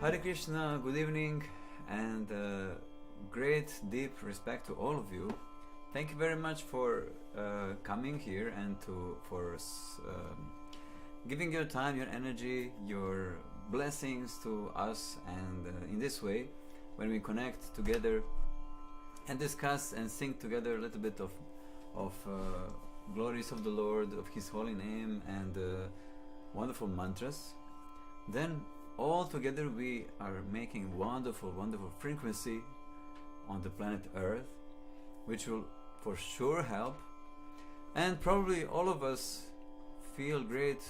Hare Krishna, good evening, and great deep respect to all of you. Thank you very much for coming here and for giving your time, your energy, your blessings to us. And in this way, when we connect together and discuss and sing together a little bit of glories of the Lord, of His holy name, and wonderful mantras, then all together we are making wonderful frequency on the planet Earth, which will for sure help. And probably all of us feel great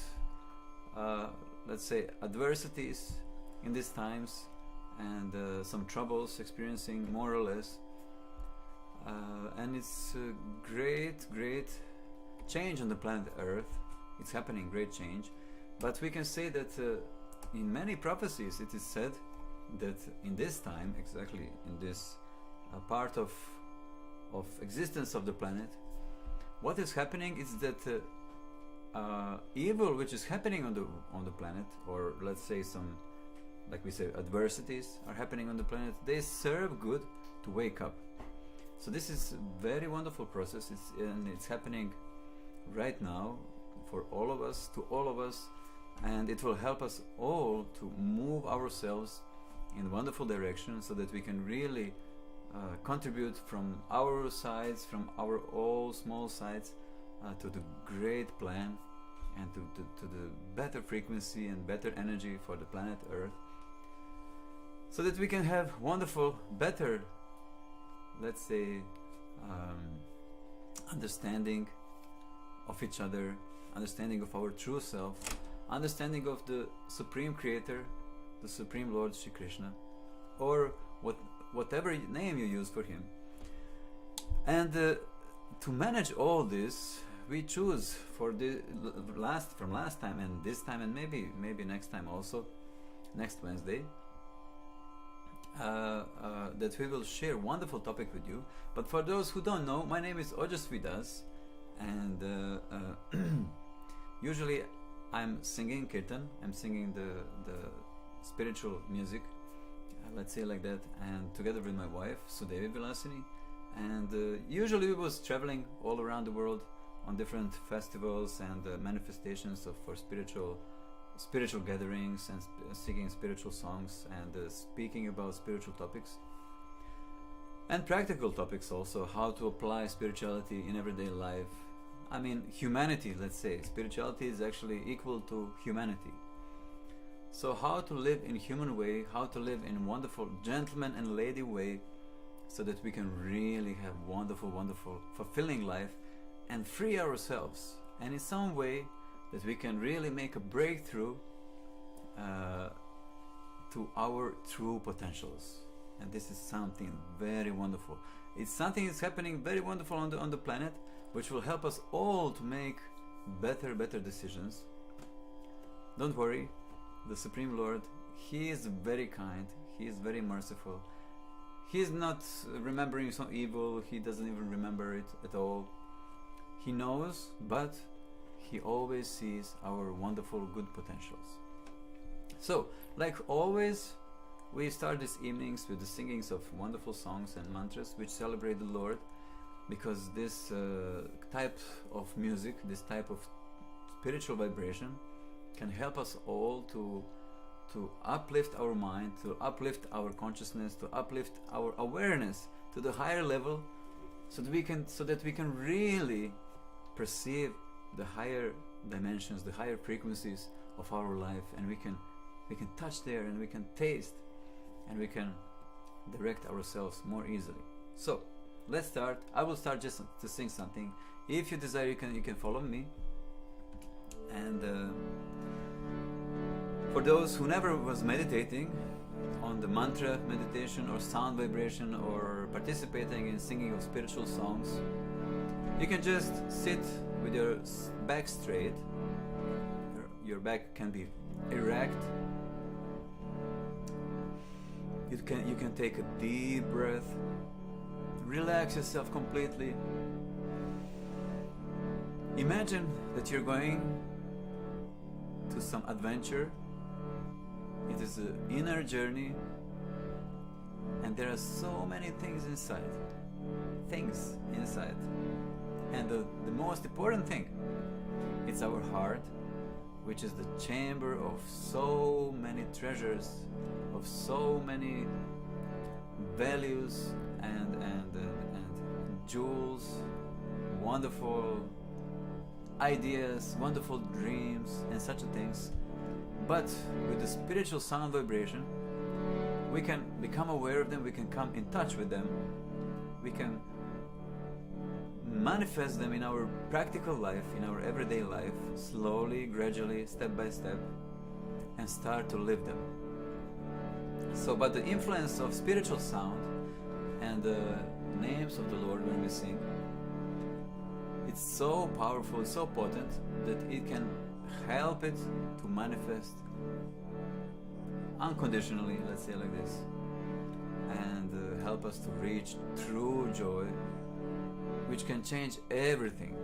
let's say adversities in these times, and some troubles experiencing more or less, and it's a great change on the planet Earth. It's happening, great change. But we can say that in many prophecies it is said that in this time, exactly in this part of existence of the planet, what is happening is that evil which is happening on the planet, or let's say some, like we say, adversities are happening on the planet, they serve good to wake up. So this is a very wonderful process, and it's happening right now for all of us, to all of us, and it will help us all to move ourselves in a wonderful direction, so that we can really contribute from our sides, from our all small sides, to the great plan, and to the better frequency and better energy for the planet Earth, so that we can have wonderful, better, let's say, understanding of each other, understanding of our true self, understanding of the Supreme Creator, the Supreme Lord Shri Krishna, or whatever name you use for Him. And to manage all this, we choose for from last time and this time, and maybe next time also, next Wednesday, that we will share a wonderful topic with you. But for those who don't know, my name is Ojasvi Das, and usually I'm singing Kirtan, I'm singing the spiritual music, let's say like that, and together with my wife, Sudevi, Vilasini, and usually we was traveling all around the world on different festivals and manifestations for spiritual gatherings, and singing spiritual songs, and speaking about spiritual topics and practical topics also, how to apply spirituality in everyday life. I mean, humanity, let's say. Spirituality is actually equal to humanity. So how to live in human way, how to live in wonderful gentleman and lady way, so that we can really have wonderful, fulfilling life, and free ourselves, and in some way that we can really make a breakthrough to our true potentials. And this is something very wonderful. It's something that's happening very wonderful on the planet, which will help us all to make better decisions. Don't worry, the Supreme Lord, He is very kind, He is very merciful. He is not remembering some evil, He doesn't even remember it at all. He knows, but He always sees our wonderful good potentials. So, like always, we start these evenings with the singings of wonderful songs and mantras which celebrate the Lord, because this type of music, this type of spiritual vibration can help us all to uplift our mind, to uplift our consciousness, to uplift our awareness to the higher level, so that we can really perceive the higher dimensions, the higher frequencies of our life, and we can touch there, and we can taste, and we can direct ourselves more easily. So let's start. I will start just to sing something. If you desire, you can follow me. And for those who never was meditating on the mantra meditation or sound vibration or participating in singing of spiritual songs, you can just sit with your back straight. Your back can be erect. You can take a deep breath. Relax yourself completely. Imagine that you're going to some adventure. It is an inner journey, and there are so many things inside. And the most important thing, it's our heart, which is the chamber of so many treasures, of so many values and jewels, wonderful ideas, wonderful dreams, and such things. But with the spiritual sound vibration, we can become aware of them, we can come in touch with them, we can manifest them in our practical life, in our everyday life, slowly, gradually, step by step, and start to live them. So, but the influence of spiritual sound and the names of the Lord when we sing, it's so powerful, so potent, that it can help it to manifest unconditionally, let's say like this, and help us to reach true joy, which can change everything.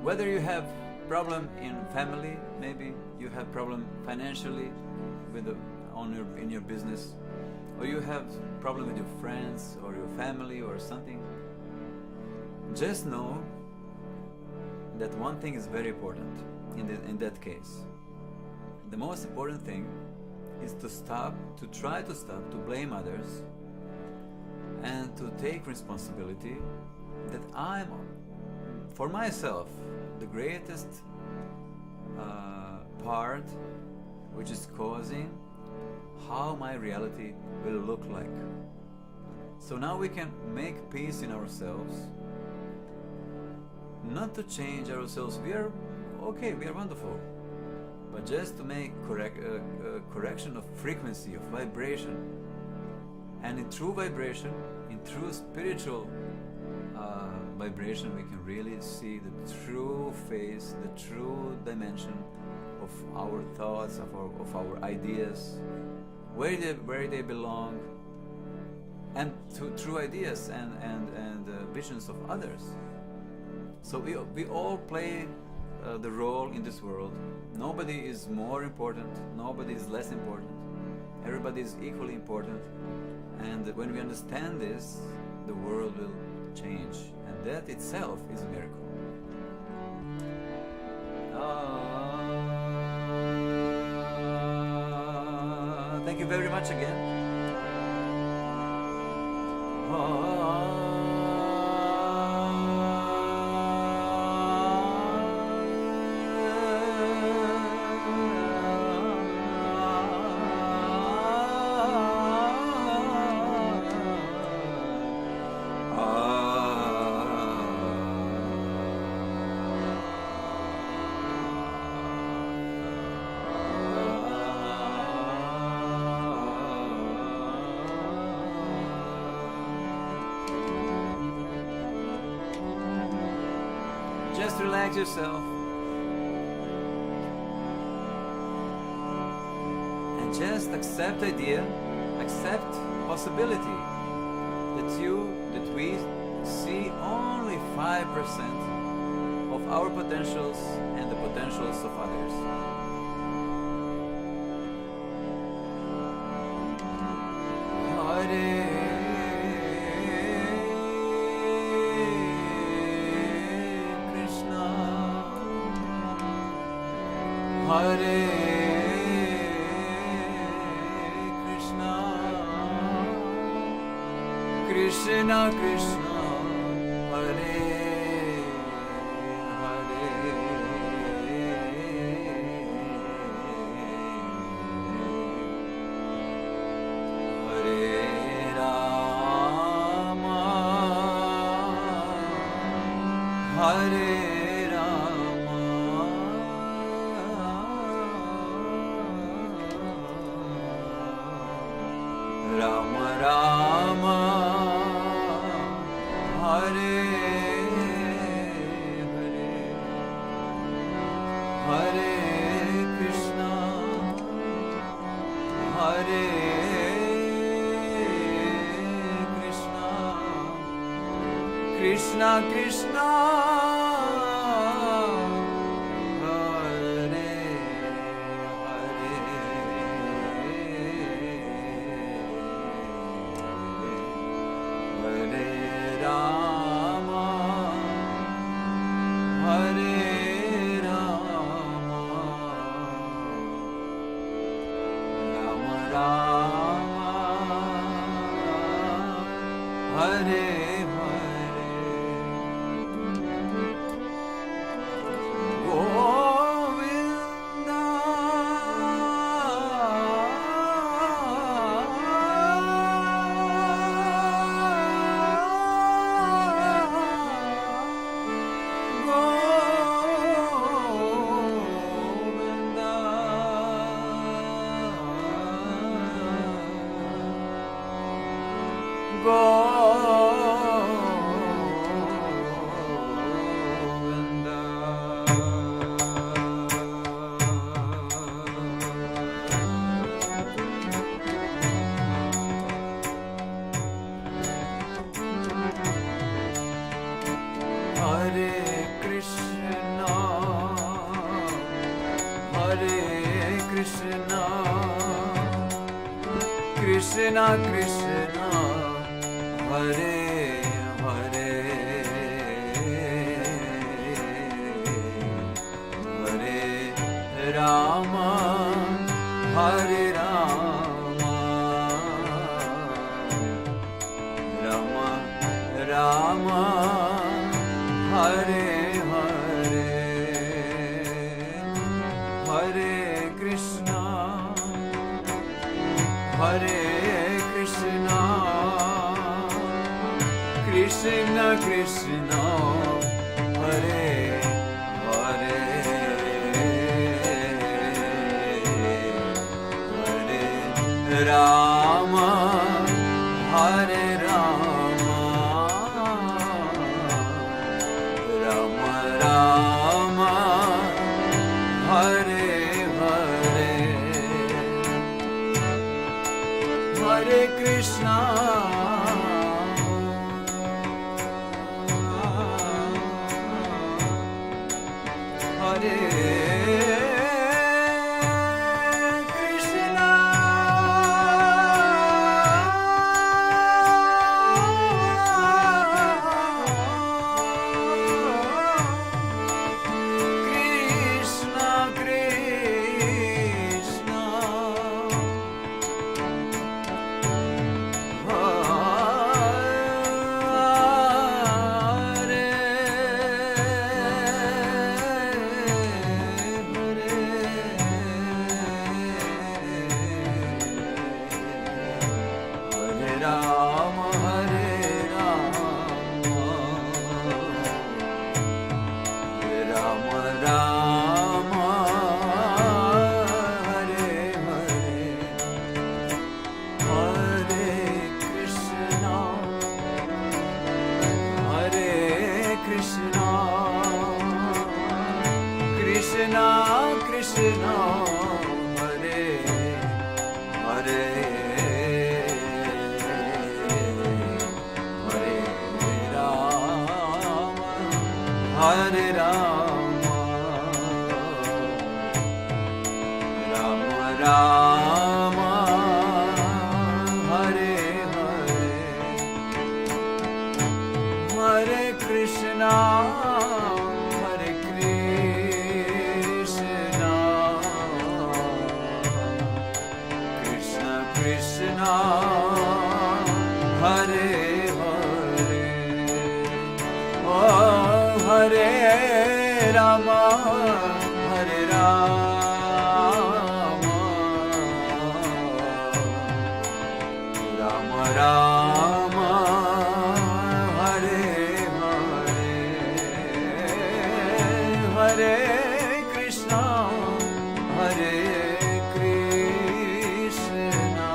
Whether you have problem in family, maybe you have problem financially in your business, or you have problem with your friends or your family or something, just know that one thing is very important in that case. The most important thing is to try to stop to blame others, and to take responsibility that I'm, for myself, the greatest part which is causing how my reality will look like. So now we can make peace in ourselves, not to change ourselves. We are okay, we are wonderful, but just to make correction of frequency, of vibration. And in true vibration, in true spiritual vibration, we can really see the true face, the true dimension of our thoughts, of our ideas, where they belong, and to true ideas and visions of others. So we all play the role in this world. Nobody is more important, nobody is less important. Everybody is equally important. And when we understand this, the world will change. And that itself is a miracle. Thank you very much again. Just relax yourself and just accept idea, accept possibility that we see only 5% of our potentials and the potentials of others. Hare Krishna, Krishna Krishna, Hare Hare, Hare Rama, Hare Rama Rama, Hare Hare, Hare Krishna, Hare Krishna, Krishna Krishna, Krishna Krishna, Hare Hare, Hare Rama, Hare Rama, Rama Rama, Hare Hare, Hare Krishna, Hare Krishna, Krishna Krishna, Hare Hare, Hare Rama, Hare Rama, Rama Rama, Hare Hare, Hare Krishna, Hare Krishna, Krishna Krishna, Krishna Krishna, Hare Hare, Hare Rama, Hare Rama, Rama Rama, Hare Hare, Hare Krishna, Hare Krishna, Krishna Krishna, Hare Hare, oh Hare Rama, Hare Rama, Rama Rama, Hare Hare, Hare Krishna, Hare Krishna,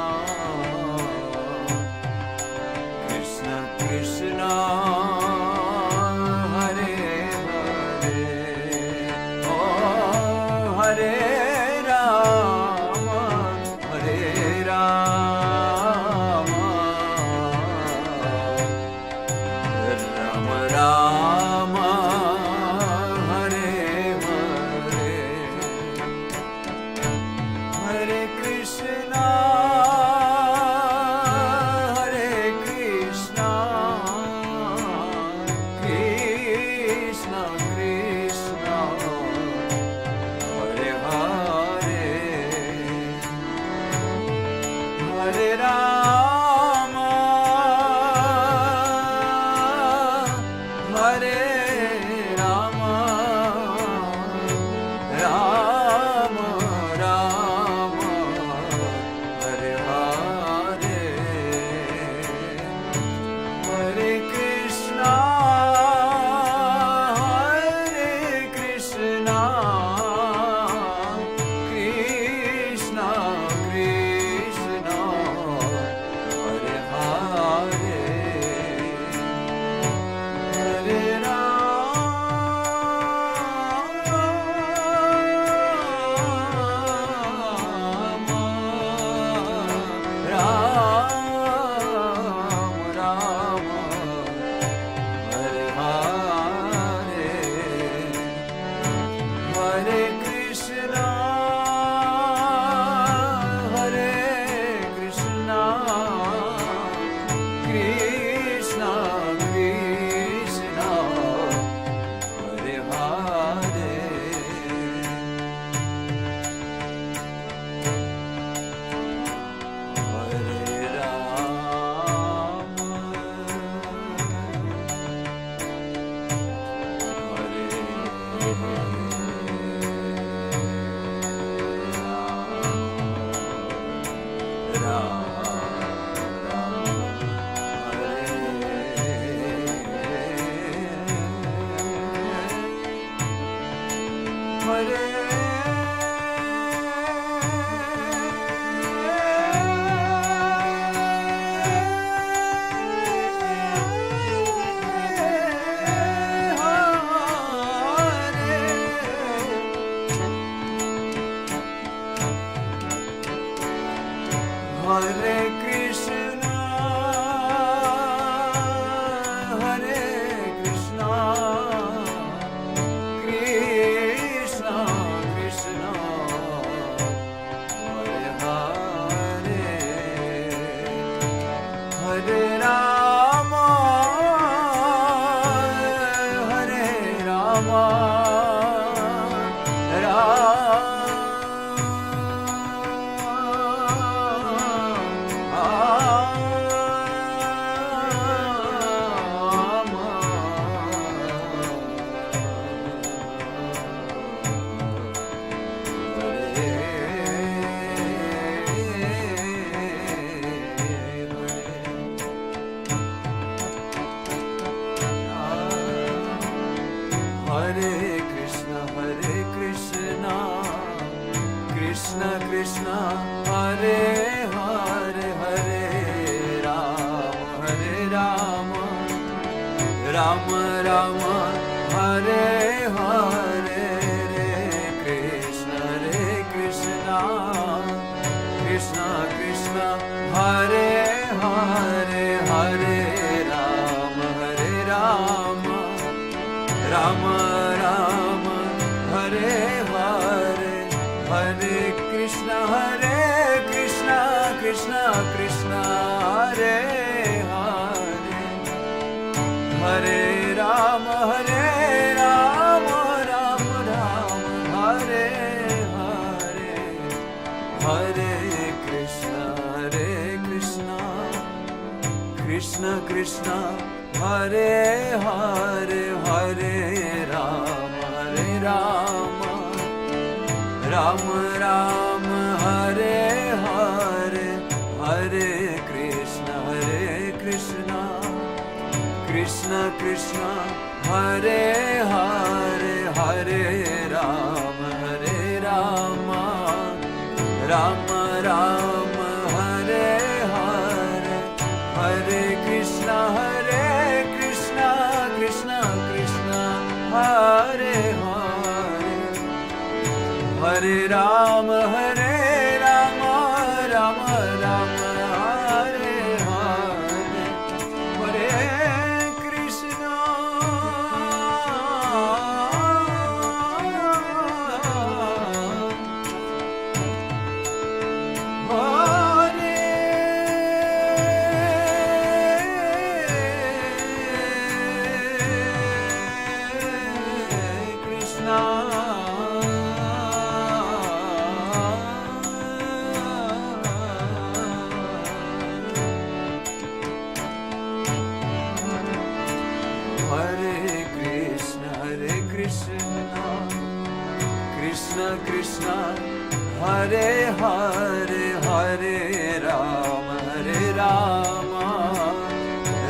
Hare Hare Rama Hare Rama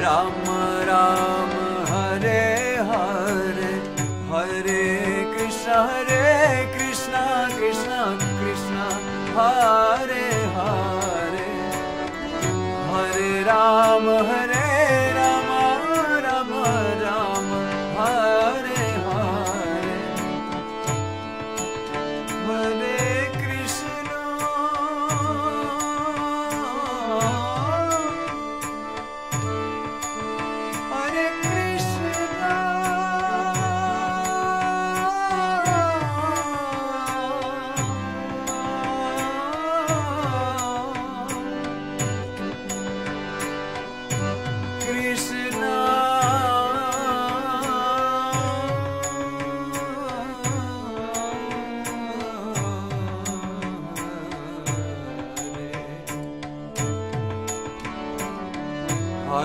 Rama Rama Hare Hare Hare Krishna Krishna Krishna Hare Hare Hare Rama Hare Rama Rama Rama Hare Hare Hare Krishna Hare Krishna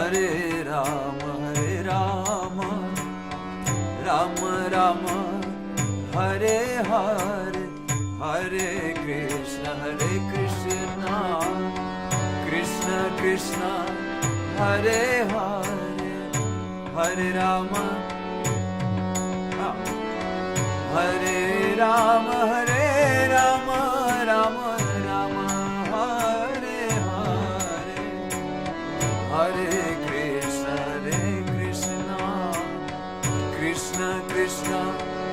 Hare Rama Rama Rama Hare Hare Hare Krishna Krishna Krishna Hare Hare Hare Rama Hare Rama Rama Rama Hare Hare Hare Krishna Krishna Krishna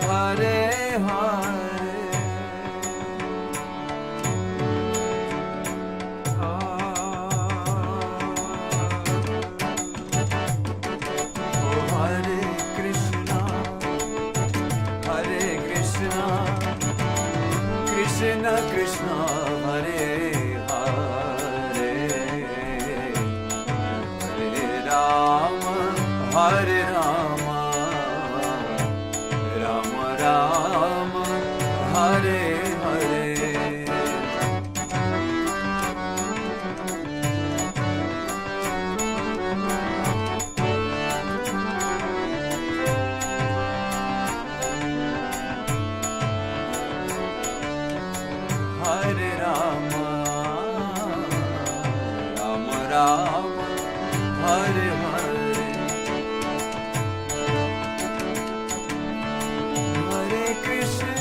Hare Hare Krishna Krishna Hare Hare Hare Rama Hare Rama Rama Rama Hare Hare Hare Rama Rama Rama Hare Hare Hare Krishna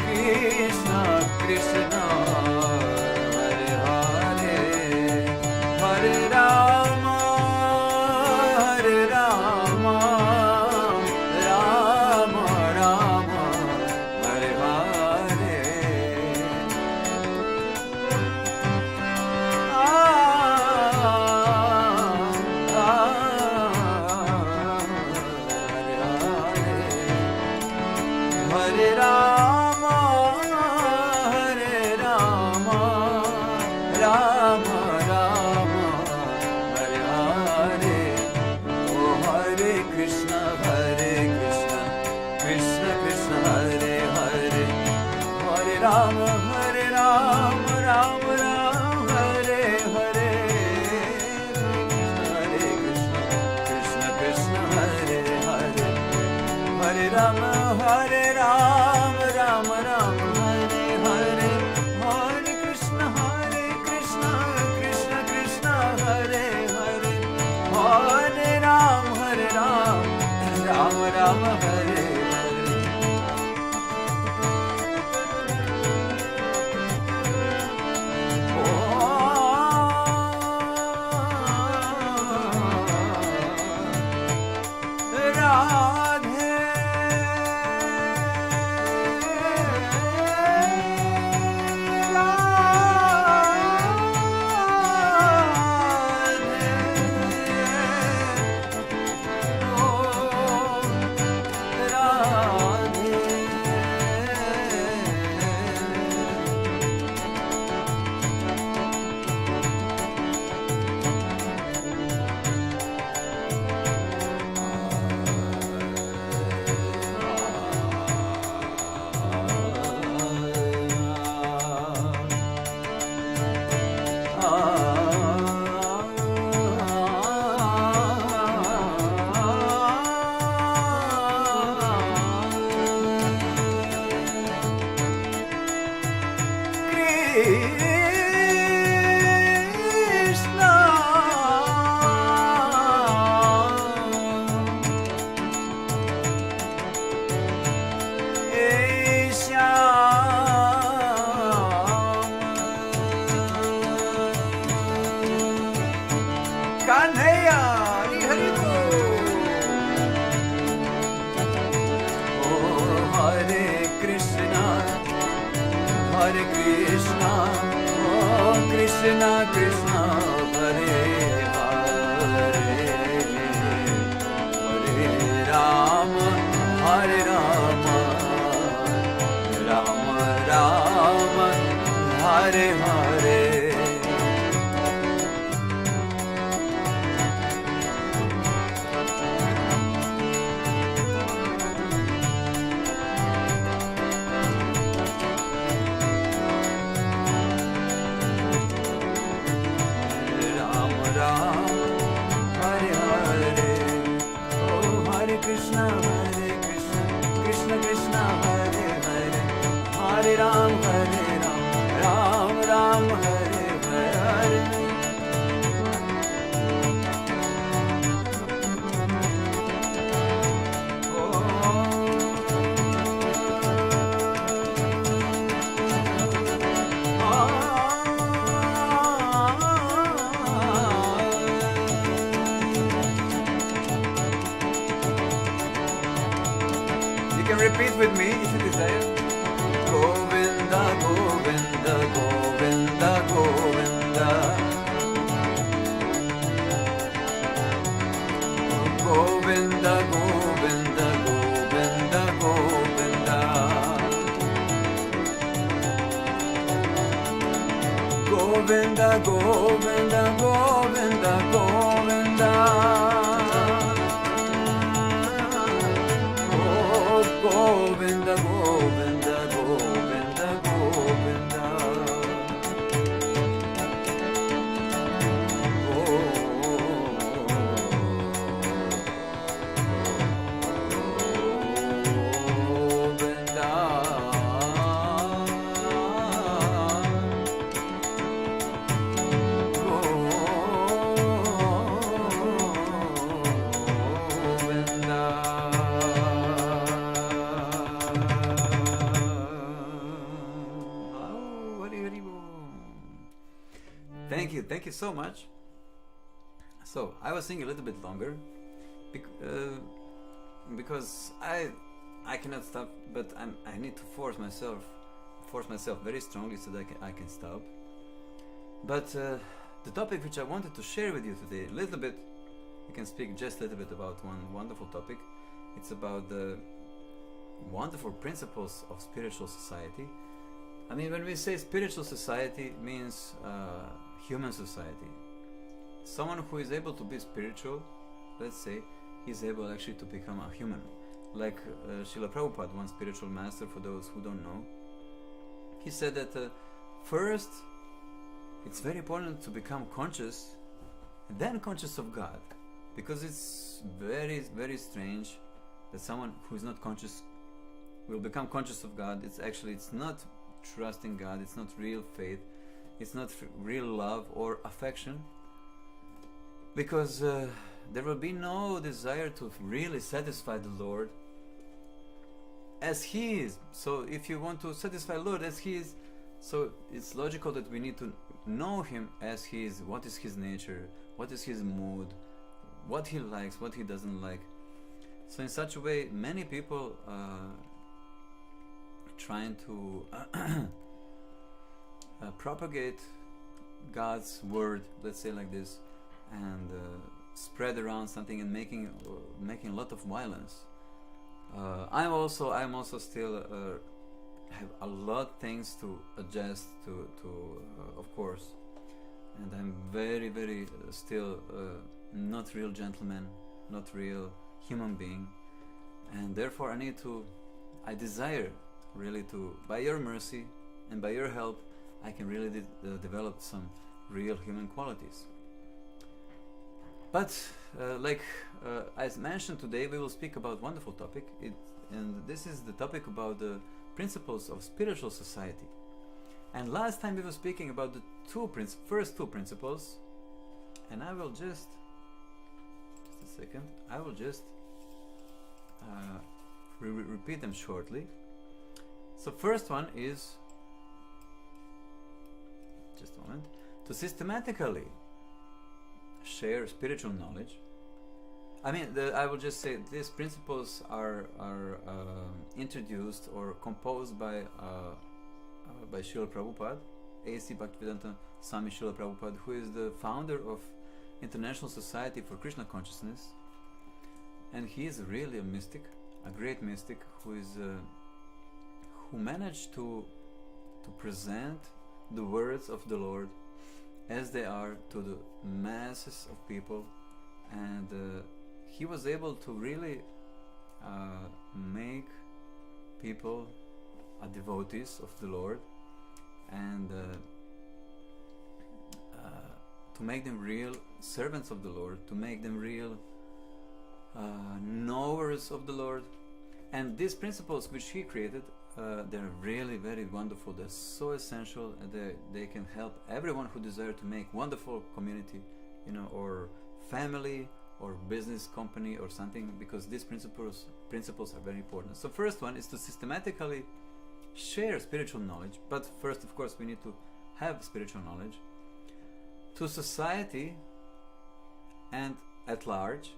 Krishna Krishna Hare Hare Hare Rama Rama Rama Hare Hare Hare Rama Rama Rama Hare Hare Oh Hare Krishna Krishna Krishna Hare Hare Hare Rama Rama Rama Hare Hare Hare Krishna Krishna Hare Hare Hare Rama Rama Rama Hare Hare Hare Krishna Krishna Krishna Hare Hare Hare Rama Rama Rama Hare Hare Repeat with me if you desire. Govinda, Govinda, Govinda, Govinda. Govinda, Govinda, Govinda, Govinda. Govinda, Govinda, Govinda, Govinda. Govinda, Govinda, Govinda, Govinda. Thank you so much. So I was singing a little bit longer because I cannot stop, but I need to force myself very strongly so that I can stop. But the topic which I wanted to share with you today, a little bit, I can speak just a little bit about one wonderful topic. It's about the wonderful principles of spiritual society. I mean, when we say spiritual society, it means human society. Someone who is able to be spiritual, let's say, is able actually to become a human. Like Srila Prabhupada, one spiritual master, for those who don't know, he said that first, it's very important to become conscious, then conscious of God. Because it's very, very strange that someone who is not conscious will become conscious of God. It's not trusting God, it's not real faith, it's not real love or affection, because there will be no desire to really satisfy the Lord as He is. So if you want to satisfy the Lord as He is, so it's logical that we need to know Him as He is. What is His nature, what is His mood, what He likes, what He doesn't like. So in such a way, many people trying to propagate God's word, let's say like this, and spread around something and making a lot of violence. I'm also still have a lot of things to adjust to of course, and I'm very, very still not real gentleman, not real human being, and therefore I desire really to, by your mercy and by your help, I can really develop some real human qualities. But as mentioned today, we will speak about wonderful topic, and this is the topic about the principles of spiritual society. And last time we were speaking about the first two principles, and I will just a second, I will just repeat them shortly. So first one is, just a moment, to systematically share spiritual knowledge. I mean, I will just say these principles are introduced or composed by Srila Prabhupada, A.C. Bhaktivedanta Swami Srila Prabhupada, who is the founder of International Society for Krishna Consciousness, and he is really a mystic, a great mystic, who managed to present the words of the Lord as they are to the masses of people, and he was able to really make people devotees of the Lord, and to make them real servants of the Lord, to make them real knowers of the Lord. And these principles which he created, they're really very wonderful. They're so essential, and they can help everyone who desires to make wonderful community, or family or business company or something, because these principles are very important. So first one is to systematically share spiritual knowledge, but first, of course, we need to have spiritual knowledge to society and at large,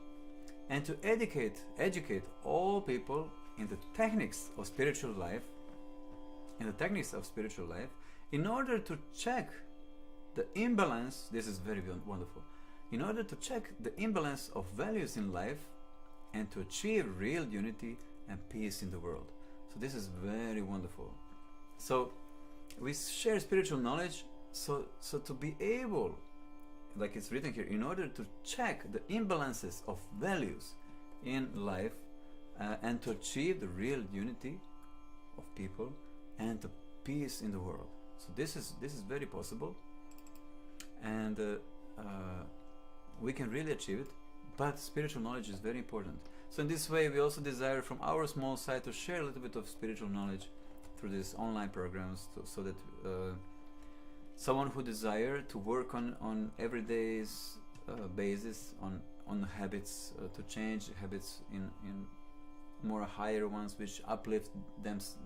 and to educate all people in the techniques of spiritual life, in order to check the imbalance. This is very wonderful. In order to check the imbalance of values in life, and to achieve real unity and peace in the world. So this is very wonderful. So we share spiritual knowledge, so to be able, like it's written here, in order to check the imbalances of values in life, and to achieve the real unity of people and the peace in the world. So this is very possible, and we can really achieve it. But spiritual knowledge is very important. So in this way, we also desire from our small side to share a little bit of spiritual knowledge through these online programs, so that someone who desire to work on everyday's basis, on habits, to change habits in more higher ones which uplift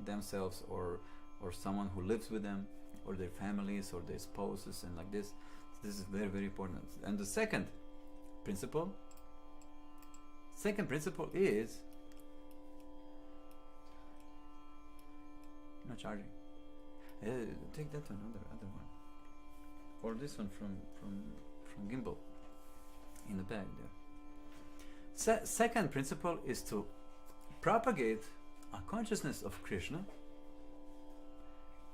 themselves, or someone who lives with them, or their families, or their spouses, and like this. So this is very, very important. And the second principle is not charging. Take that one, other one, or this one from Gimbal in the bag there. Second principle is to propagate a consciousness of Krishna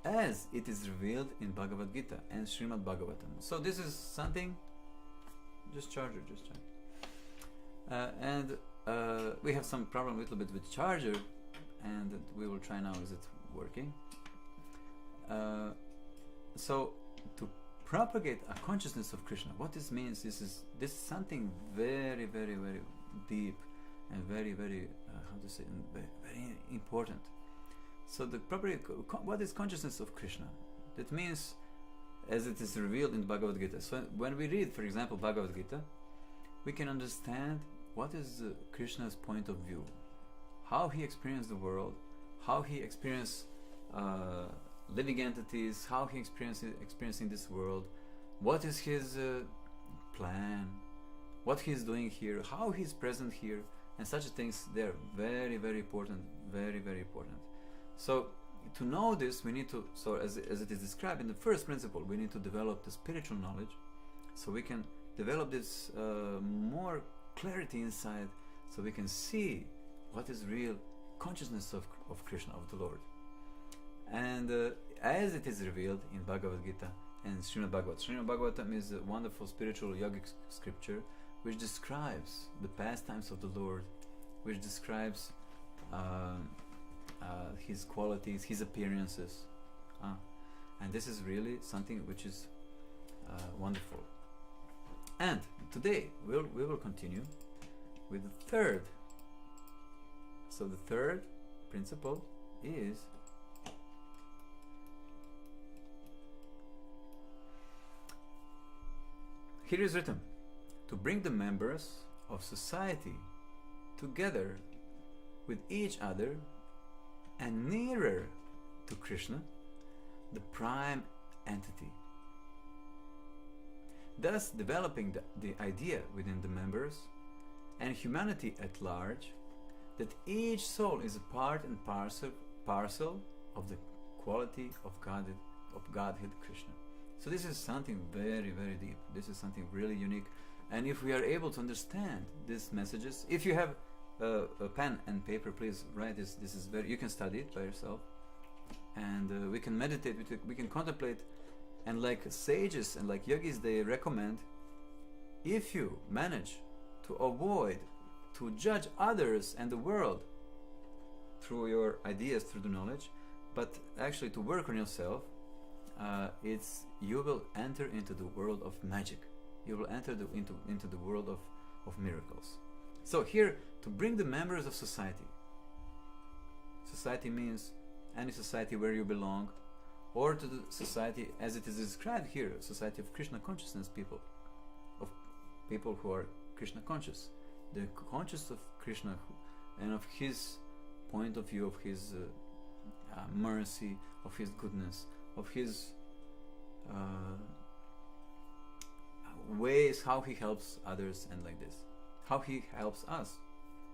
as it is revealed in Bhagavad Gita and Srimad Bhagavatam. So this is something. Just charger. And we have some problem a little bit with charger, and we will try now. Is it working? So to propagate a consciousness of Krishna, what this means, this is something very, very, very deep, and very, very very important. So what is consciousness of Krishna? That means as it is revealed in Bhagavad Gita. So when we read, for example, Bhagavad Gita, we can understand what is Krishna's point of view, how he experienced the world, how he experienced living entities, how he experiencing this world, what is his plan, what he's doing here, how he's present here, and such things. They're very, very important, very, very important. So to know this, we need to, so as it is described in the first principle, we need to develop the spiritual knowledge, so we can develop this more clarity inside, so we can see what is real consciousness of Krishna, of the Lord. And as it is revealed in Bhagavad Gita and Srimad Bhagavatam. Srimad Bhagavatam is a wonderful spiritual yogic scripture which describes the pastimes of the Lord, which describes his qualities, his appearances. And this is really something which is wonderful. And today we will continue with the third. So the third principle is Here is written, to bring the members of society together with each other and nearer to Krishna, the prime entity. Thus developing the idea within the members and humanity at large that each soul is a part and parcel of the quality of Godhead Krishna. So this is something very, very deep. This is something really unique. And if we are able to understand these messages, if you have a pen and paper, please write this. This is very, you can study it by yourself. And we can meditate, we can contemplate. And like sages and like yogis, they recommend, if you manage to avoid to judge others and the world through your ideas, through the knowledge, but actually to work on yourself, you will enter into the world of magic. You will enter into the world of miracles. So here, to bring the members of society. Society means any society where you belong, or to the society as it is described here, a society of Krishna consciousness people, of people who are Krishna conscious. The conscious of Krishna and of his point of view, of his mercy, of his goodness, of his ways, how he helps others, and like this, how he helps us.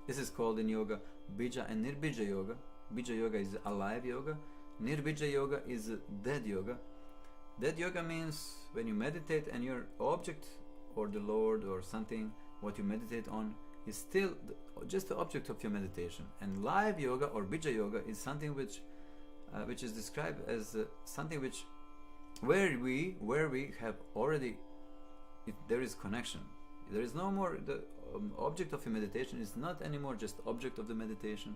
This is called in yoga bija and nirbija yoga. Bija yoga is alive yoga. Nirbija yoga is dead yoga. Dead yoga means when you meditate and your object, or the Lord or something, what you meditate on, is still just the object of your meditation. And live yoga or bija yoga is something which is described as something which where we have already there is connection. There is no more the object of your meditation is not anymore just object of the meditation.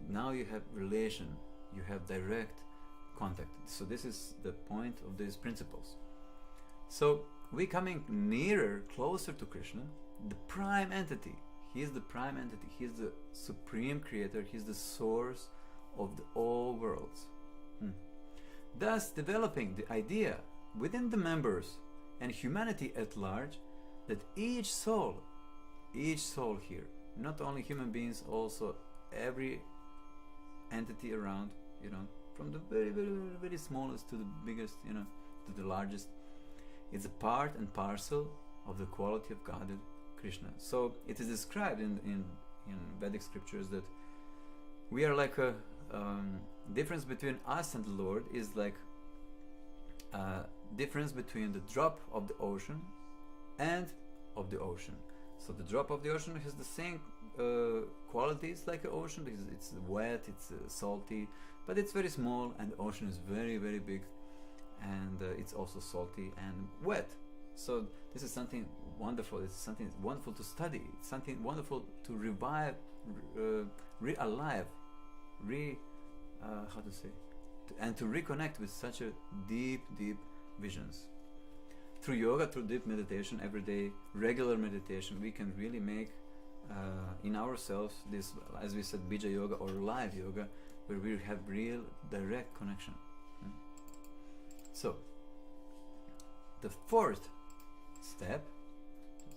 Now you have relation, you have direct contact. So this is the point of these principles. So we coming nearer, closer to Krishna, the prime entity. He is the prime entity. He is the supreme creator. He is the source of all worlds. Thus developing the idea within the members and humanity at large that each soul here, not only human beings, also every entity around, from the very, very, very smallest to the biggest, to the largest, is a part and parcel of the quality of Godhead Krishna. So it is described in Vedic scriptures that we are like a difference between us and the Lord is like a difference between the drop of the ocean and of the ocean. So the drop of the ocean has the same qualities like an ocean, because it's wet, it's salty, but it's very small, and the ocean is very, very big, and it's also salty and wet. So this is something wonderful. It's something wonderful to study. It's something wonderful to revive, re-alive, and to reconnect with such a deep, deep visions. Through yoga, through deep meditation, every day, regular meditation, we can really make in ourselves this, as we said, bija yoga or live yoga, where we have real direct connection. So, the fourth step,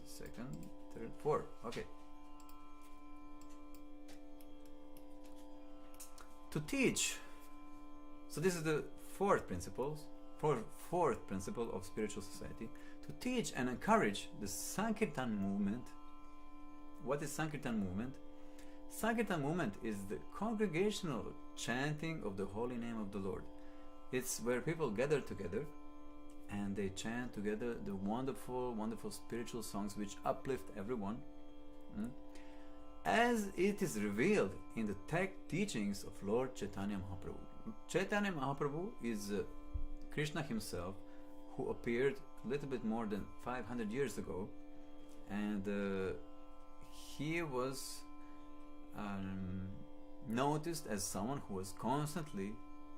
second, third, fourth, okay. To teach. So this is the fourth principle of spiritual society. To teach and encourage the Sankirtan movement. What is Sankirtan movement? Sankirtan movement is the congregational chanting of the holy name of the Lord. It's where people gather together and they chant together the wonderful, wonderful spiritual songs which uplift everyone. As it is revealed in the teachings of Lord Chaitanya Mahaprabhu. Chaitanya Mahaprabhu is Krishna himself, who appeared a little bit more than 500 years ago, and he was noticed as someone who was constantly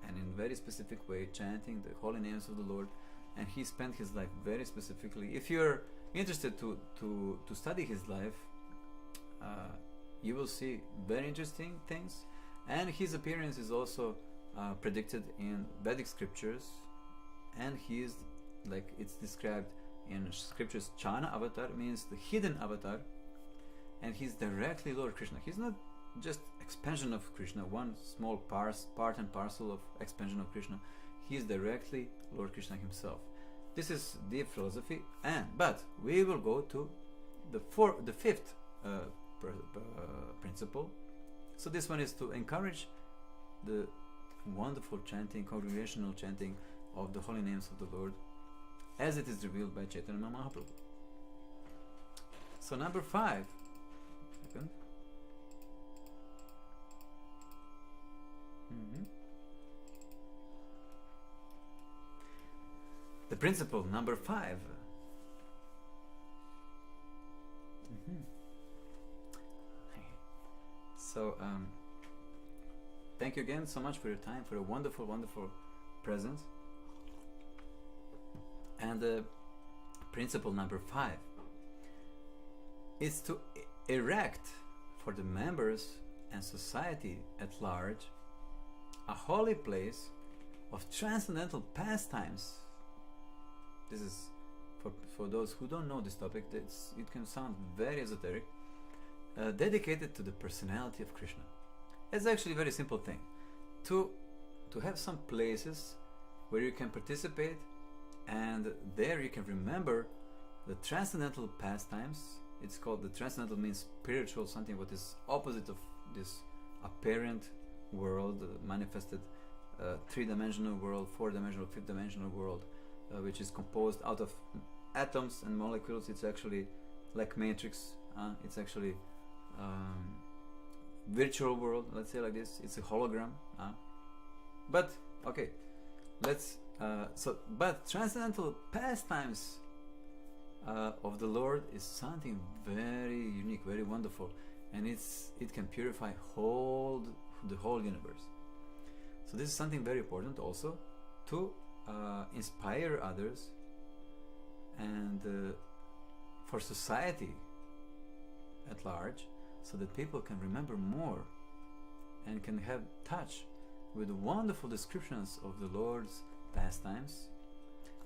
and in very specific way chanting the holy names of the Lord, and he spent his life very specifically. If you're interested to study his life, you will see very interesting things, and his appearance is also predicted in Vedic scriptures, and he is like it's described in scriptures, Chana avatar means the hidden avatar, and he's directly Lord Krishna. He's not just expansion of Krishna, one small part and parcel of expansion of Krishna. He is directly Lord Krishna himself. This is deep philosophy, but we will go to the fifth principle. So this one is to encourage the wonderful chanting, congregational chanting of the holy names of the Lord, as it is revealed by Chaitanya Mahaprabhu. So number 5. Second. The principle number 5. So thank you again so much for your time, for a wonderful, wonderful presence. And principle number 5 is to erect for the members and society at large a holy place of transcendental pastimes. This is for those who don't know this topic. It can sound very esoteric. Dedicated to the personality of Krishna. It's actually a very simple thing. To have some places where you can participate, and there you can remember the transcendental pastimes. It's called, the transcendental means spiritual, something what is opposite of this apparent world, manifested 3-dimensional world, 4-dimensional, 5th-dimensional world, which is composed out of atoms and molecules. It's actually like matrix. It's actually virtual world, let's say like this. It's a hologram. But okay, but transcendental pastimes of the Lord is something very unique, very wonderful, and it can purify the whole universe. So this is something very important also to inspire others, and for society at large, so that people can remember more and can have touch with the wonderful descriptions of the Lord's pastimes.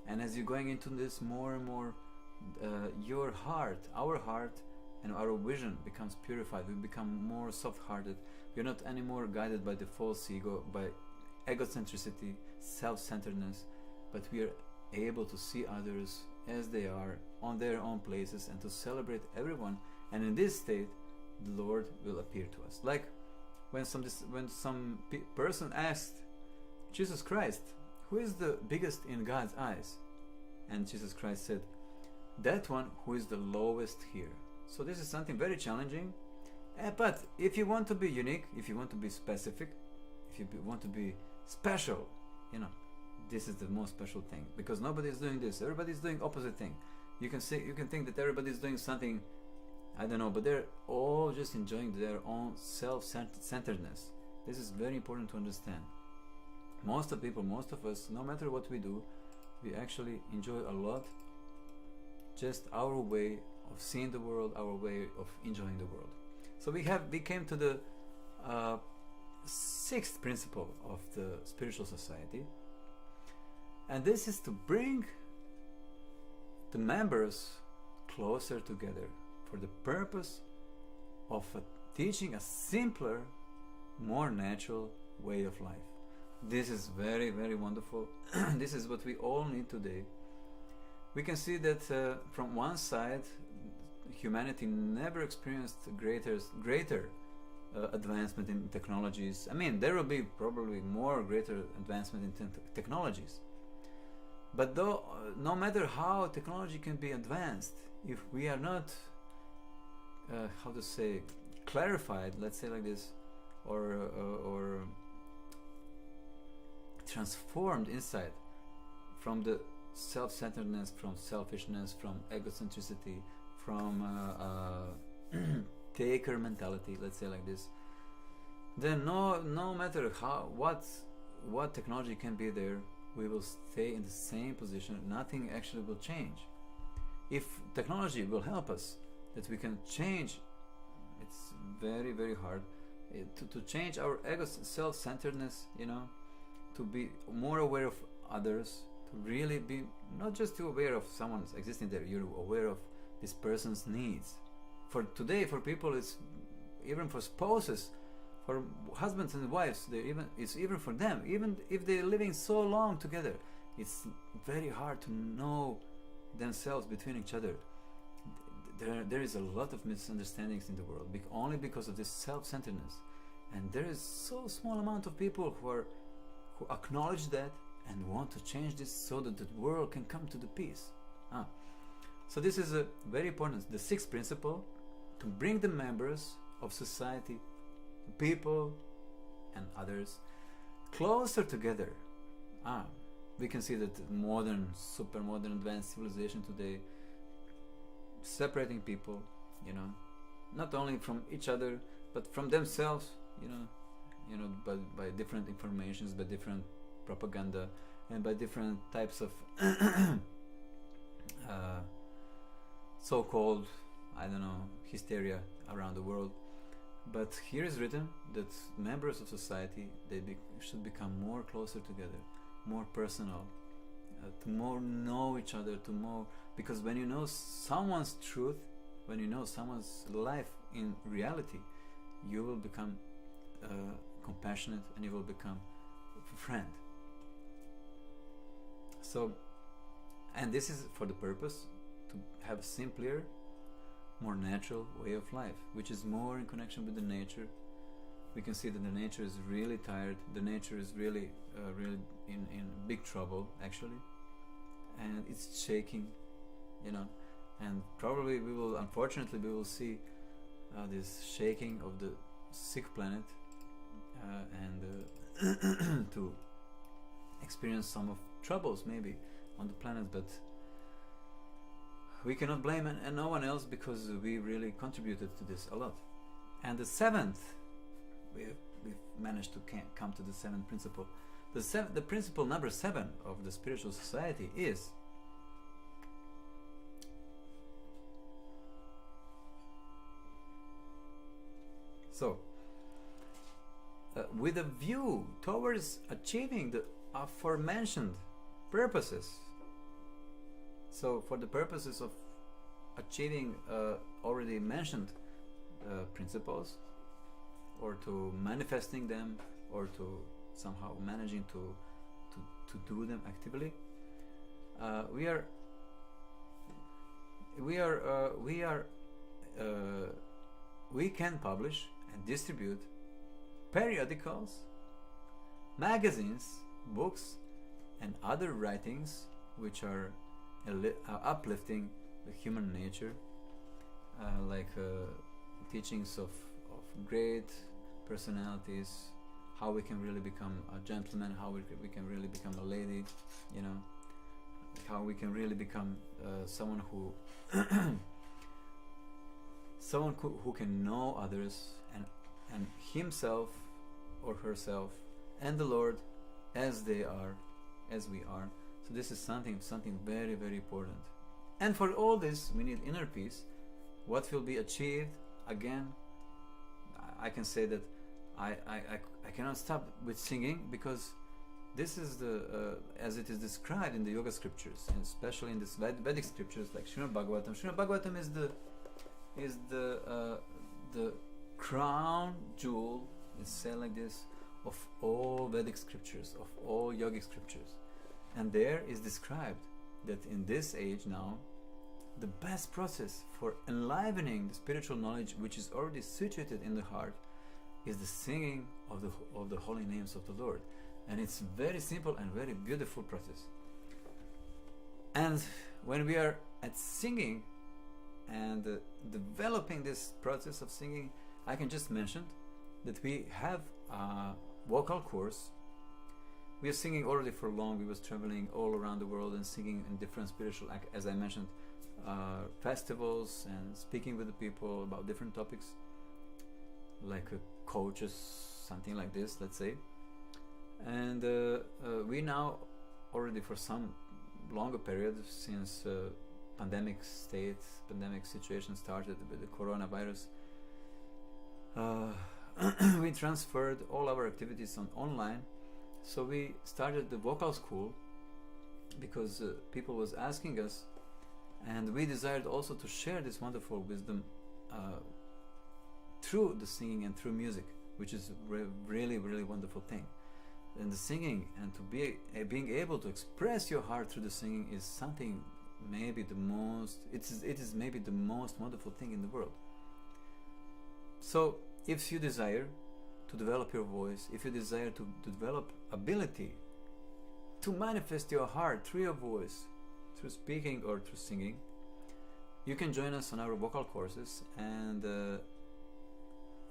And as you're going into this more and more, your heart, our heart, and our vision becomes purified. We become more soft-hearted. We're not anymore guided by the false ego, by egocentricity, self-centeredness, but we are able to see others as they are on their own places and to celebrate everyone. And in this state, the Lord will appear to us. Like when some person asked Jesus Christ, who is the biggest in God's eyes? And Jesus Christ said, that one who is the lowest here. So this is something very challenging. But if you want to be unique, if you want to be specific, if you want to be special, this is the most special thing, because nobody is doing this. Everybody is doing opposite thing. You can think that everybody is doing something, I don't know, but they're all just enjoying their own self-centeredness. This is very important to understand. Most of us, no matter what we do, we actually enjoy a lot just our way of seeing the world, our way of enjoying the world. So we came to the 6th principle of the spiritual society, and this is to bring the members closer together for the purpose of teaching a simpler, more natural way of life. This is very, very wonderful. This is what we all need today. We can see that from one side, humanity never experienced greater advancement in technologies. I mean, there will be probably more greater advancement in technologies. But though, no matter how technology can be advanced, if we are not, clarified, let's say like this, or transformed inside from the self-centeredness, from selfishness, from egocentricity, from taker mentality, let's say like this, then no matter what technology can be there, we will stay in the same position. Nothing actually will change. If technology will help us, that we can change, it's very, very hard to change our ego self-centeredness, to be more aware of others, really be not just aware of someone's existing there, you're aware of this person's needs. For today, for people, it's even for spouses, for husbands and wives, it's even for them, even if they're living so long together, it's very hard to know themselves between each other. There is a lot of misunderstandings in the world, only because of this self-centeredness. And there is so small amount of people who acknowledge that and want to change this so that the world can come to the peace. So this is a very important, the sixth principle, to bring the members of society, people and others, closer together. We can see that super modern advanced civilization today separating people, not only from each other but from themselves, by different informations, by different propaganda, and by different types of so-called, hysteria around the world. But here is written that members of society, should become more closer together, more personal, to more know each other, because when you know someone's truth, when you know someone's life in reality, you will become compassionate and you will become a friend. So, and this is for the purpose to have a simpler, more natural way of life, which is more in connection with the nature. We can see that the nature is really tired, the nature is really in big trouble actually, and it's shaking, and probably unfortunately we will see this shaking of the sick planet, and to experience some of troubles maybe on the planet, but we cannot blame and no one else, because we really contributed to this a lot. And the seventh, we've managed to come to the seventh principle. The principle number 7 of the spiritual society is with a view towards achieving the aforementioned purposes. So for the purposes of achieving already mentioned principles, or to manifesting them, or to somehow managing to do them actively, we can publish and distribute periodicals, magazines, books, and other writings which are uplifting the human nature, like teachings of great personalities, how we can really become a gentleman, how we can really become a lady, how we can really become someone who who can know others and himself or herself and the Lord as they are, as we are. So this is something very, very important. And for all this we need inner peace. What will be achieved, again, I can say that I cannot stop with singing, because this is the as it is described in the yoga scriptures, and especially in this Vedic scriptures like Srimad Bhagavatam. Srimad Bhagavatam is the crown jewel, is said like this, of all Vedic scriptures, of all yogic scriptures. And there is described that in this age now, the best process for enlivening the spiritual knowledge which is already situated in the heart is the singing of the holy names of the Lord. And it's very simple and very beautiful process. And when we are at singing and developing this process of singing, I can just mention that we have a vocal course. We are singing already for long. We was traveling all around the world and singing in different spiritual, as I mentioned, festivals, and speaking with the people about different topics, like coaches, something like this, let's say. And we now already for some longer period, since pandemic situation started with the coronavirus, we transferred all our activities online. So we started the vocal school, because people was asking us, and we desired also to share this wonderful wisdom through the singing and through music, which is really, really wonderful thing. And the singing and to be being able to express your heart through the singing is something maybe the most, it is maybe the most wonderful thing in the world. So if you desire to develop your voice, if you desire to develop ability to manifest your heart through your voice, through speaking or through singing, you can join us on our vocal courses. And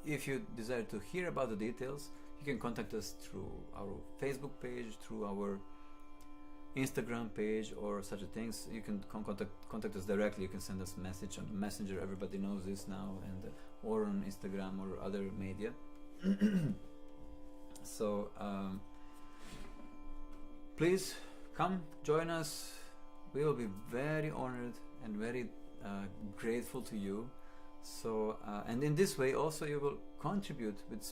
if you desire to hear about the details, you can contact us through our Facebook page, through our Instagram page, or such things. You can contact us directly. You can send us a message on Messenger. Everybody knows this now, and or on Instagram or other media. So please come join us. We will be very honored and very grateful to you. So and in this way also you will contribute with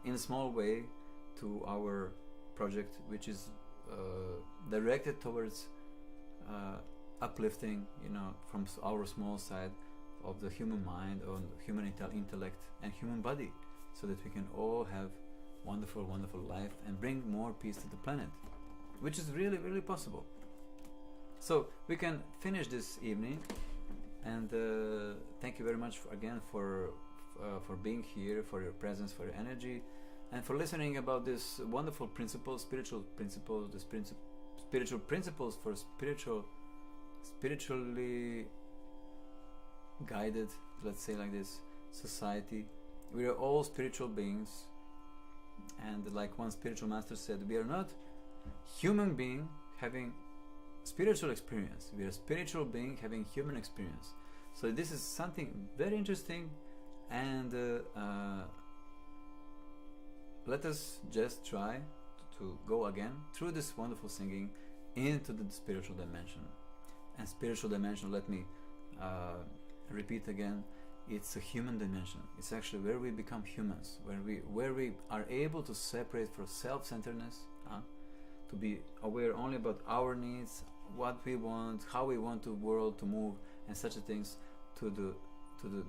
in a small way to our project, which is directed towards uplifting, from our small side of the human mind, or human intellect and human body, so that we can all have wonderful life and bring more peace to the planet, which is really, really possible. So we can finish this evening, and thank you very much again for being here, for your presence, for your energy, and for listening about this wonderful principles, spiritual principles, spiritual principles for spiritually guided, let's say like this, society. We are all spiritual beings, and like one spiritual master said, we are not human being having spiritual experience, we are spiritual being having human experience. So this is something very interesting, and let us just try to go again through this wonderful singing into the spiritual dimension. And spiritual dimension, let me repeat again, it's a human dimension. It's actually where we become humans, where we are able to separate from self-centeredness, to be aware only about our needs, what we want, how we want the world to move, and such things, to the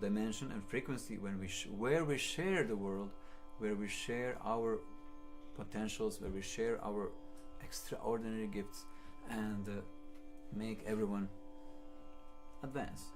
dimension and frequency when where we share the world, where we share our potentials, where we share our extraordinary gifts, and make everyone advance.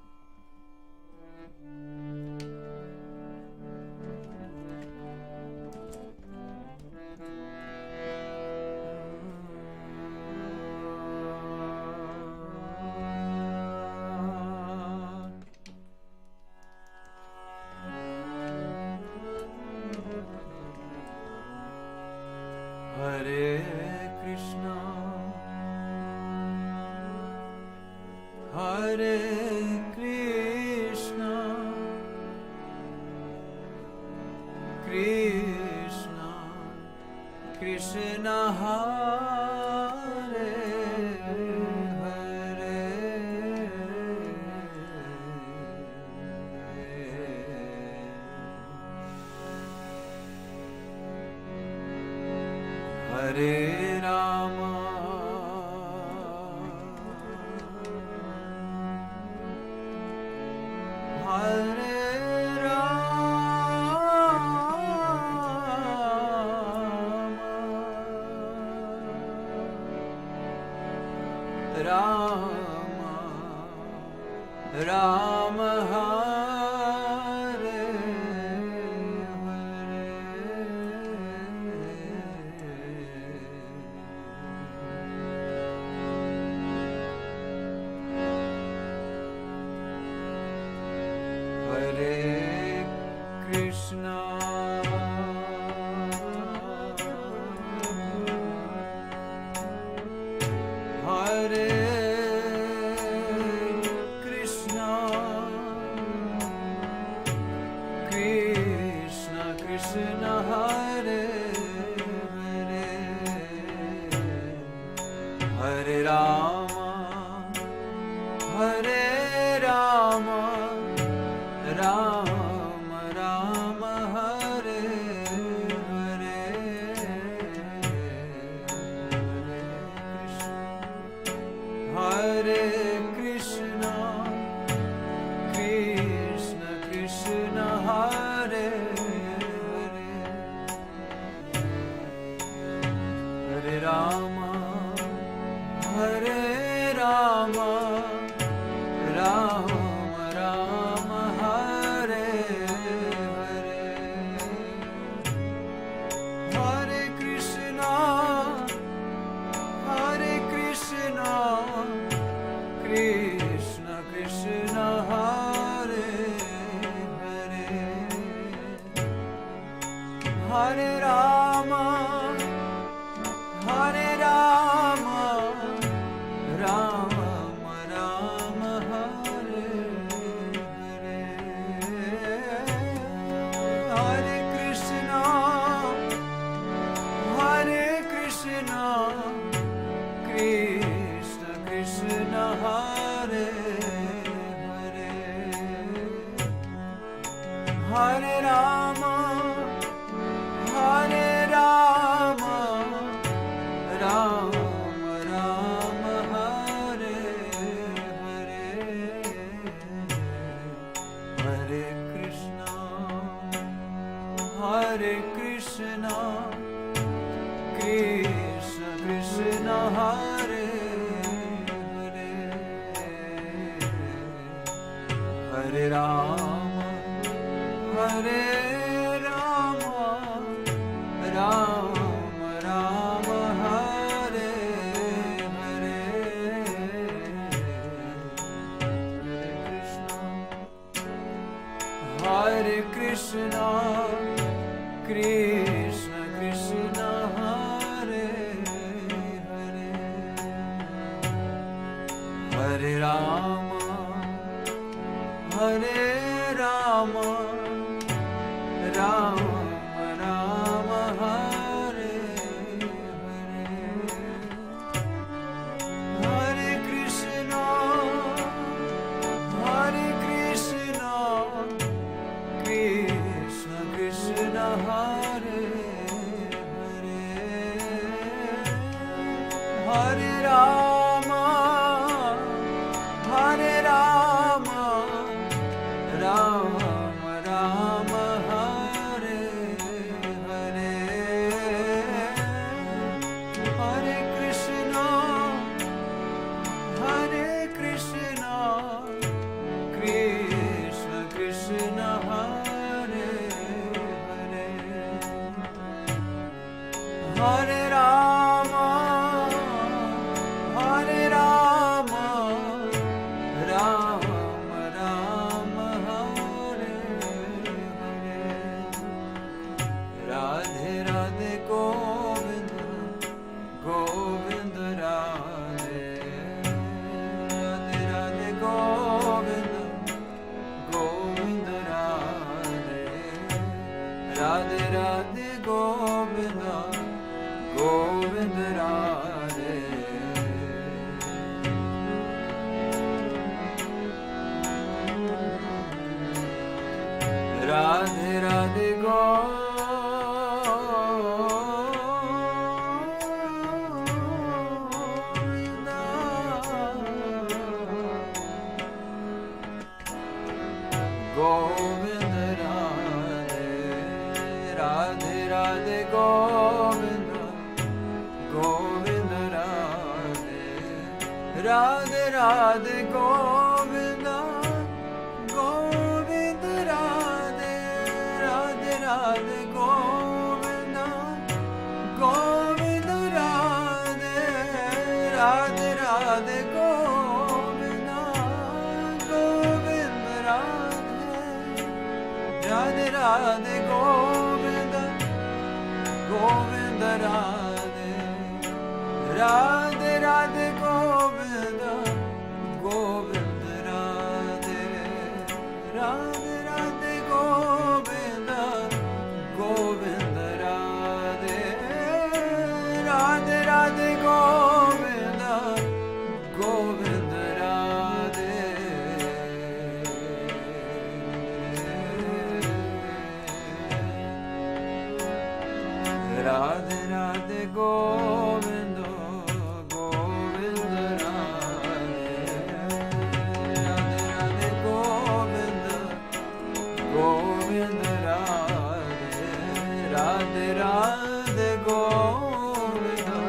Hare Krishna, Hare Krishna, Krishna Krishna Hare Hare, Hare Rama, Hare Rama, Rama Hare Hare, Hare Krishna, Hare Krishna, Krishna Krishna Hare Hare, Hare Rama, Hare Rama, Rama Rama Hare Hare, Hare Krishna, Rama, Hare Rama, Rama Rama, Hare Hare, Hare Krishna, Krishna Krishna, Hare Hare, Hare Rama, Hare Rama, Rama Rama, Hare Hare, Hare Krishna, Krishna Krishna, Hare Hare, Hare Rama, Hare Rama, Rama Rama, Hare Hare, Hare Krishna, Krishna Krishna, Hare Hare, Hare Rama, Hare Rama, Rama Rama, Hare Hare, Hare Krishna, Krishna Krishna, Hare Hare, Hare Rama, Hare Rama, Rama Rama, Hare Hare, Hare Krishna, Krishna Krishna, Hare Hare, Hare Rama, Hare Rama, Rama Rama, Hare Hare, Hare Krishna, Krishna Krishna, Hare Hare, Hare Rama, Hare Rama, Rama Rama, Hare Hare, Radhe Radhe Govinda, Govinda Radhe, Radhe Radhe Govinda, Govinda Radhe, Radhe Radhe Govinda, Govinda Radhe, Radhe Radhe Govinda Radhe, Radhe Radhe Govinda, Govinda Radhe, Radhe Radhe Govinda, Govinda Radhe, Radhe Radhe Govinda, Govinda Radhe, Radhe Radhe Govinda, Govinda Radhe, Radhe Radhe Govinda, Govinda Radhe, Radhe Radhe Govinda, Govinda Radhe, Radhe Radhe Govinda, Govinda Radhe, Radhe Radhe Govinda, Govinda Radhe, Radhe Radhe Govinda, Govinda Radhe, Radhe Radhe Govinda, Govinda Radhe, Radhe Radhe Govinda,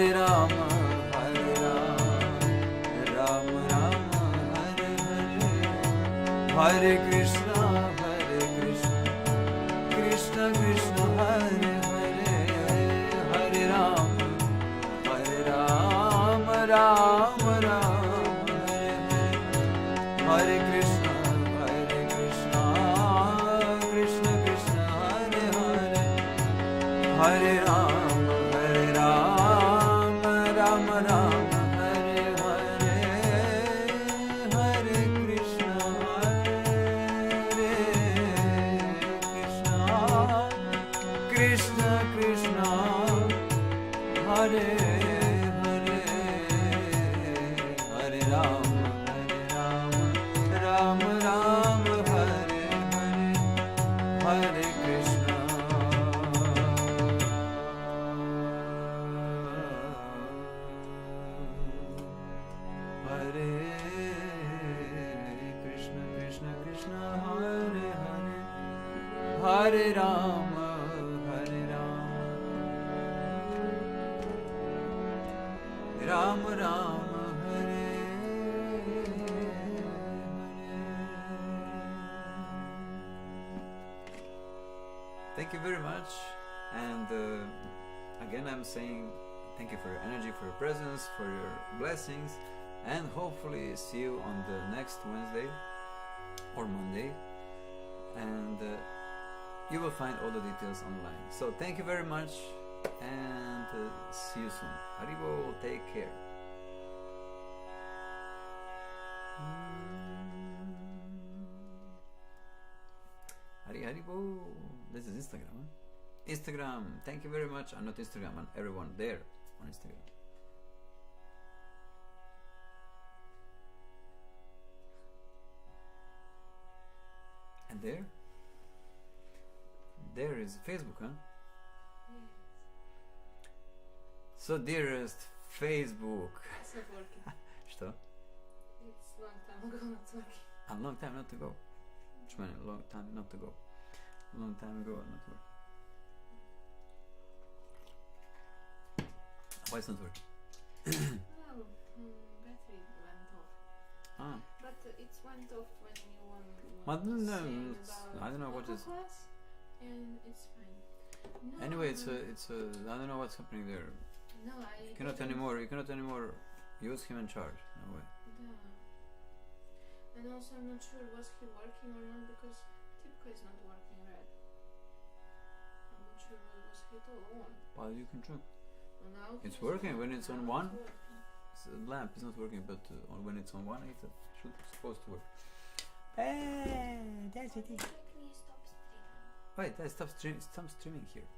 Hare Rama, Hare Rama, Rama Rama, Hare Hare, Hare Krishna, Krishna Krishna, Hare Hare, Hare Rama, Rama Rama, Hare Hare, Hare Krishna, Krishna Krishna, Hare Hare, Hare Rama, Rama Rama, Hare Hare, Hare Krishna, Krishna Krishna, Hare Hare, Hare Rama, Rama Rama, Hare Hare, Hare Krishna. Hare Krishna, Krishna Krishna, Hare Hare, Hare Rama, Rama Rama, Hare Hare. Thank you very much, and again I'm saying thank you for your energy, for your presence, for your blessings, and hopefully see you on the next Wednesday or Monday, and you will find all the details online. So thank you very much, and see you soon. Haribo, take care. Haribo. This is Instagram, huh? Instagram, thank you very much. I'm not Instagram, I'm everyone there on Instagram. And there is Facebook, huh? So dearest Facebook. It's not working. Что? It's long time ago not working. A long time not to go. Long time not to go. Long time ago not working. Why it's not working? Well, battery went off. Ah. But it went off when you want I don't know. about I don't know what is. class, and it's fine. No, Anyway, it's a. I don't know what's happening there. No, You cannot anymore use him in charge. No way. Yeah. And also, I'm not sure was he working or not because Tipka is not working right. I'm not sure was he at all on. Well, you can check. Well, now It's working when it's on one. It's The lamp is not working, but when it's on one, it should supposed to work. Hey, that's it. Can you stop streaming? Wait, stop streaming here.